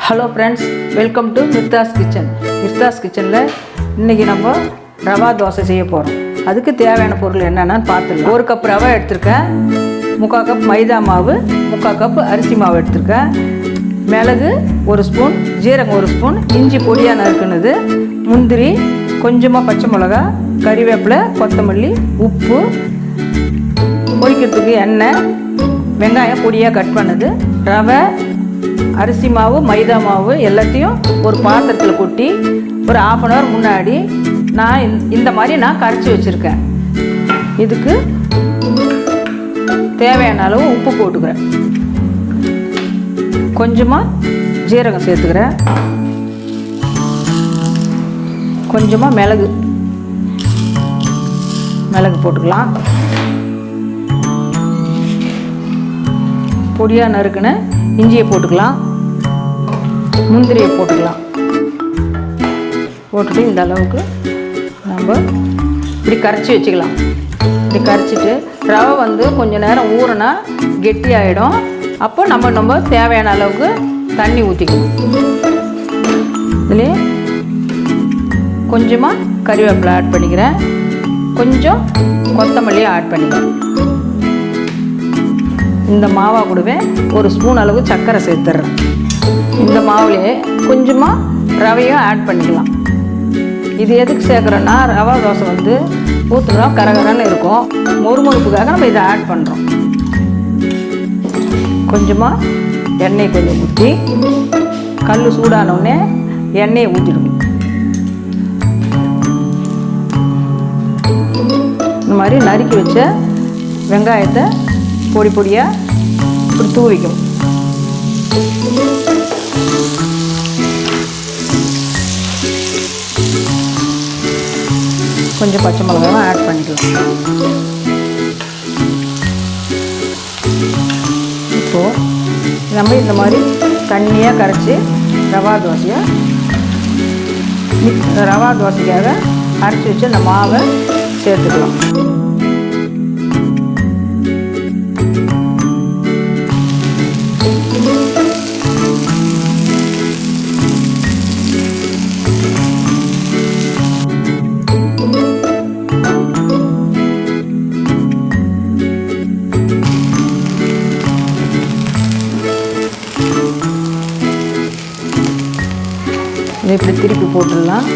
Hello friends, welcome to Mirtha's kitchen. Mirtha's கிச்சனில் இன்றைக்கி நம்ம ரவா தோசை செய்ய போகிறோம். அதுக்கு தேவையான பொருள் என்னென்னு பார்த்துக்கலாம். 1 கப் ரவை எடுத்திருக்கேன், 3/4 கப் மைதா மாவு, 3/4 கப் அரிசி மாவு எடுத்திருக்கேன், மிளகு 1 ஸ்பூன், ஜீரகம் 1 ஸ்பூன், இஞ்சி பொடியாக நறுக்குனது, முந்திரி, கொஞ்சமாக பச்சை மிளகா, கறிவேப்பிலை, கொத்தமல்லி, உப்பு, பொரிக்கிறதுக்கு எண்ணெய், வெங்காயம் பொடியாக கட் பண்ணது, ரவை, அரிசி மாவு, மைதா மாவு எல்லாத்தையும் ஒரு பாத்திரத்தில் கொட்டி ஒரு 1/2 hour முன்னாடி இந்த மாதிரி கரைச்சி வச்சுருக்கேன். இதுக்கு தேவையான அளவு உப்பு போட்டுக்கிறேன், கொஞ்சமாக ஜீரகம் சேர்த்துக்கிறேன், கொஞ்சமாக மிளகு போட்டுக்கலாம், பொடியாக நறுக்குன இஞ்சியை போட்டுக்கலாம், முந்திரியை போட்டுக்கலாம். போட்டுட்டு இந்த அளவுக்கு நம்ம இப்படி கரைச்சி வச்சுக்கலாம். இப்படி கரைச்சிட்டு ரவை கொஞ்சம் நேரம் ஊறினா கெட்டி ஆகிடும். அப்போ நம்ம தேவையான அளவுக்கு தண்ணி ஊற்றிக்கணும். இதுலேயே கொஞ்சமாக கறிவேப்பிலை ஆட் பண்ணிக்கிறேன், கொஞ்சம் கொத்தமல்லியை ஆட் பண்ணிக்கிறேன். இந்த மாவா கூடவே 1 ஸ்பூன் அளவு சர்க்கரை சேர்த்துட்றேன். இந்த மாவுலேயே கொஞ்சமாக ரவையும் ஆட் பண்ணிக்கலாம். இது எதுக்கு சேர்க்குறோன்னா ரவா தோசை ஊற்றுனா கரகரன்னு இருக்கும். மொறுமொறுப்புக்காக நம்ம இதை ஆட் பண்ணுறோம். கொஞ்சமாக எண்ணெய் கொஞ்சம் ஊற்றி கல் சூடானோடனே எண்ணெயை ஊற்றிடணும். இந்த மாதிரி நறுக்கி வச்ச வெங்காயத்தை பொடி பொடியாக இப்படி தூவிக்கும். கொஞ்சம் பச்சை மிளகாயும் ஆட் பண்ணிக்கலாம். இப்போது நம்ம இந்த மாதிரி தண்ணியாக கரைச்சி ரவா தோசைக்காக அரைச்சி வச்சு அந்த மாவை சேர்த்துக்கலாம். இதை இப்படி திருப்பி போட்டுடலாம்.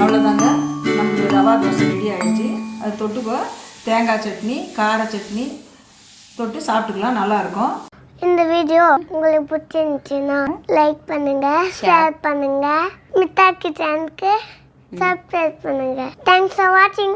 அவ்வளோதாங்க, நமக்கு ரவா தோசை ரெடி ஆகிடுச்சு. அது தொட்டுக்கோ தேங்காய் சட்னி, கார சட்னி தொட்டு சாப்பிட்டுக்கலாம், நல்லாயிருக்கும். இந்த வீடியோ உங்களுக்கு பிடிச்சிருந்துச்சுன்னா லைக் பண்ணுங்க, ஷேர் பண்ணுங்க, மிர்தாஸ் கிச்சனுக்கு சப்ஸ்கிரைப் பண்ணுங்க. தேங்க்ஸ் ஃபார் வாட்சிங்.